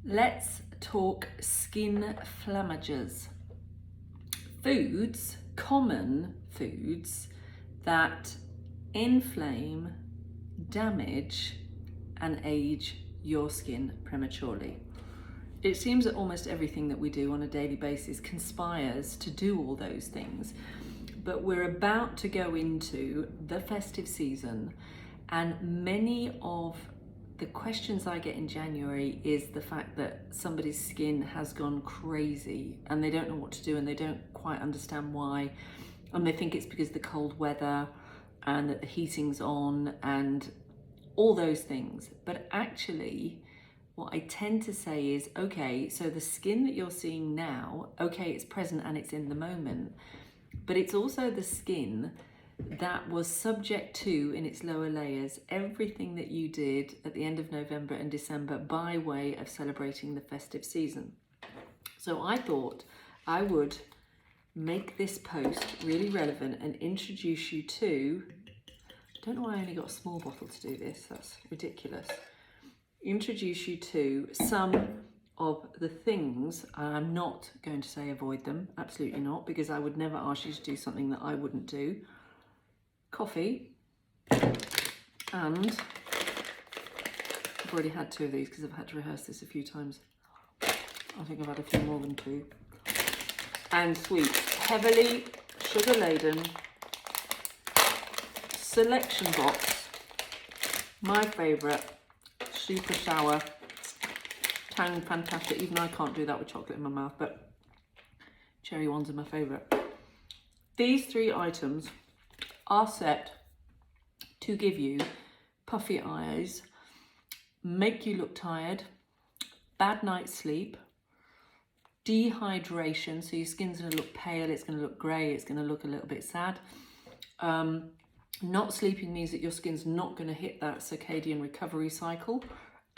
Let's talk Skinflammagers. Foods, common foods that inflame, damage, and age your skin prematurely. It seems that almost everything that we do on a daily basis conspires to do all those things, but we're about to go into the festive season, and many of the questions I get in January is the fact that somebody's skin has gone crazy and they don't know what to do and they don't quite understand why, and they think it's because of the cold weather and that the heating's on and all those things. But actually what I tend to say is, okay, so the skin that you're seeing now, okay, it's present and it's in the moment, but it's also the skin that was subject to, in its lower layers, everything that you did at the end of November and December by way of celebrating the festive season. So I thought I would make this post really relevant and introduce you to, I don't know why I only got a small bottle to do this, that's ridiculous. Introduce you to some of the things. I'm not going to say avoid them, absolutely not, because I would never ask you to do something that I wouldn't do. Coffee, and I've already had 2 of these because I've had to rehearse this a few times. I think I've had a few more than 2. And sweets, heavily sugar laden selection box, my favourite, super sour, tang, fantastic, even though I can't do that with chocolate in my mouth, but cherry ones are my favourite. These 3 items are set to give you puffy eyes, make you look tired, bad night's sleep, dehydration, so your skin's going to look pale, it's going to look grey, it's going to look a little bit sad. Not sleeping means that your skin's not going to hit that circadian recovery cycle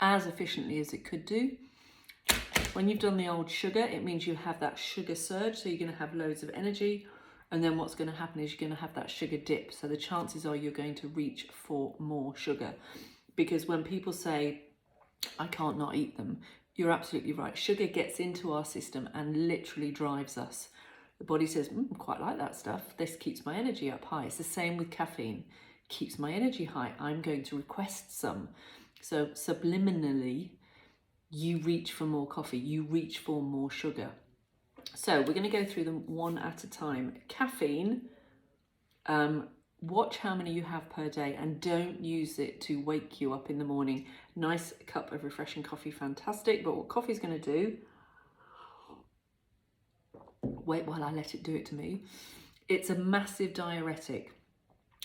as efficiently as it could do. When you've done the old sugar, it means you have that sugar surge, so you're going to have loads of energy. And then what's going to happen is you're going to have that sugar dip. So the chances are you're going to reach for more sugar. Because when people say, I can't not eat them, you're absolutely right. Sugar gets into our system and literally drives us. The body says, I quite like that stuff. This keeps my energy up high. It's the same with caffeine. Keeps my energy high. I'm going to request some. So subliminally, you reach for more coffee. You reach for more sugar. So we're going to go through them one at a time. Caffeine, watch how many you have per day and don't use it to wake you up in the morning. Nice cup of refreshing coffee, fantastic. But what coffee's going to do, wait while I let it do it to me, it's a massive diuretic.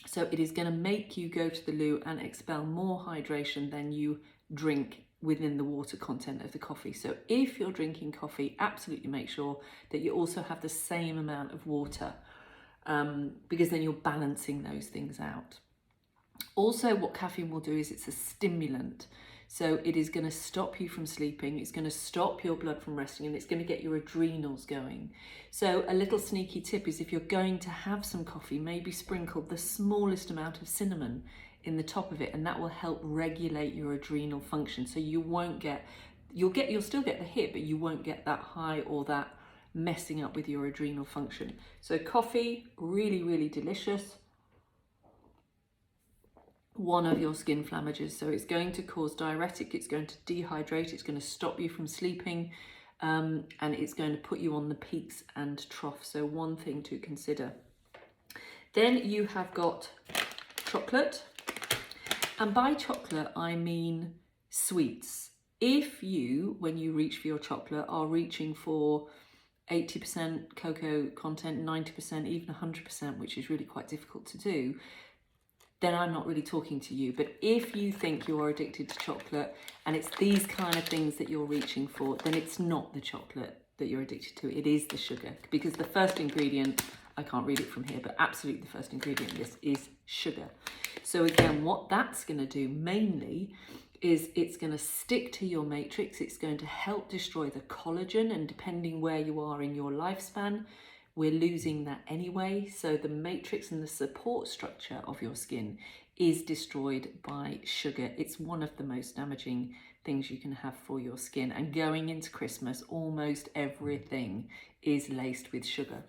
So it is going to make you go to the loo and expel more hydration than you drink within the water content of the coffee. So if you're drinking coffee, absolutely make sure that you also have the same amount of water, because then you're balancing those things out. Also, what caffeine will do is it's a stimulant. So it is going to stop you from sleeping, it's going to stop your blood from resting, and it's going to get your adrenals going. So a little sneaky tip is, if you're going to have some coffee, maybe sprinkle the smallest amount of cinnamon in the top of it, and that will help regulate your adrenal function. So you won't get, you'll still get the hit, but you won't get that high or that messing up with your adrenal function. So coffee, really, really delicious. One of your Skinflammagers. So it's going to cause diuretic, it's going to dehydrate, it's going to stop you from sleeping, and it's going to put you on the peaks and troughs. So one thing to consider. Then you have got chocolate. And by chocolate, I mean sweets. If you, when you reach for your chocolate, are reaching for 80% cocoa content, 90%, even 100%, which is really quite difficult to do, then I'm not really talking to you. But if you think you're addicted to chocolate and it's these kind of things that you're reaching for, then it's not the chocolate that you're addicted to, it is the sugar. Because the first ingredient, I can't read it from here, but absolutely the first ingredient in this is sugar. So again, what that's going to do mainly is it's going to stick to your matrix, it's going to help destroy the collagen, and depending where you are in your lifespan, we're losing that anyway. So the matrix and the support structure of your skin is destroyed by sugar. It's one of the most damaging things you can have for your skin. And going into Christmas, almost everything is laced with sugar.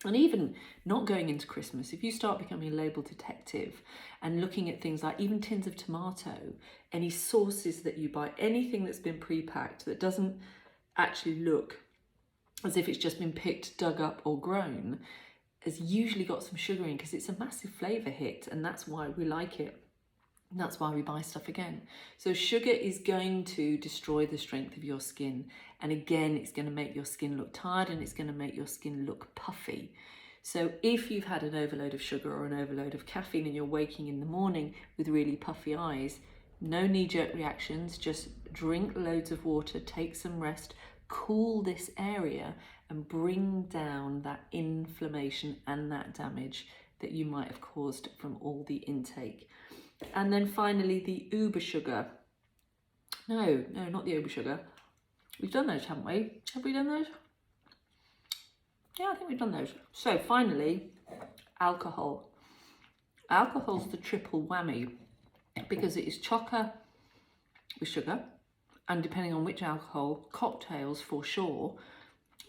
And even not going into Christmas, if you start becoming a label detective and looking at things like even tins of tomato, any sauces that you buy, anything that's been pre-packed that doesn't actually look as if it's just been picked, dug up or grown, has usually got some sugar in, because it's a massive flavour hit, and that's why we like it. And that's why we buy stuff again. So sugar is going to destroy the strength of your skin. And again, it's going to make your skin look tired, and it's going to make your skin look puffy. So if you've had an overload of sugar or an overload of caffeine and you're waking in the morning with really puffy eyes, no knee-jerk reactions, just drink loads of water, take some rest, cool this area and bring down that inflammation and that damage that you might have caused from all the intake. And then finally, the uber sugar. No, not the uber sugar. We've done those, haven't we? Have we done those? Yeah, I think we've done those. So finally, alcohol. Alcohol's the triple whammy because it is chocker with sugar, and depending on which alcohol, cocktails for sure,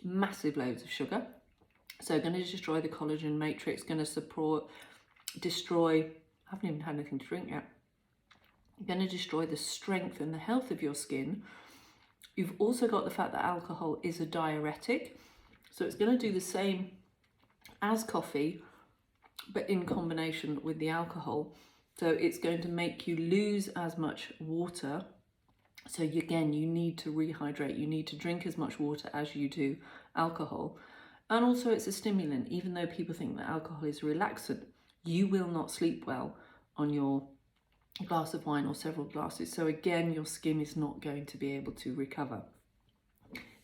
massive loads of sugar. So going to destroy the collagen matrix, going to destroy, I haven't even had anything to drink yet. You're going to destroy the strength and the health of your skin. You've also got the fact that alcohol is a diuretic. So it's going to do the same as coffee, but in combination with the alcohol. So it's going to make you lose as much water. So again, you need to rehydrate. You need to drink as much water as you do alcohol. And also it's a stimulant. Even though people think that alcohol is a relaxant, you will not sleep well on your glass of wine or several glasses. So again, your skin is not going to be able to recover.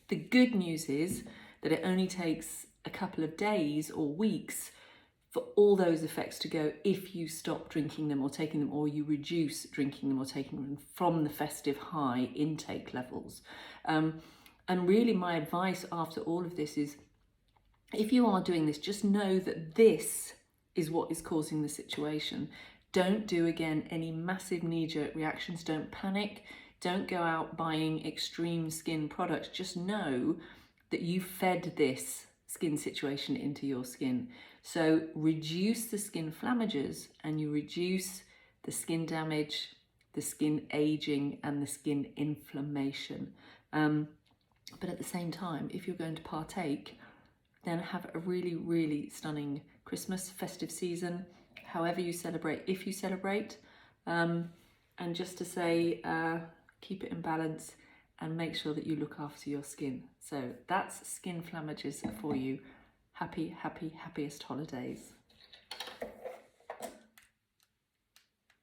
The good news is that it only takes a couple of days or weeks for all those effects to go if you stop drinking them or taking them, or you reduce drinking them or taking them from the festive high intake levels. And really my advice after all of this is, if you are doing this, just know that this is what is causing the situation. Don't do again any massive knee-jerk reactions. Don't panic. Don't go out buying extreme skin products. Just know that you fed this skin situation into your skin. So reduce the Skinflammagers and you reduce the skin damage, the skin aging and the skin inflammation. But at the same time, if you're going to partake, then have a really, really stunning Christmas festive season, however you celebrate, if you celebrate. And just to say, keep it in balance and make sure that you look after your skin. So that's Skinflammagers for you. Happy, happy, happiest holidays.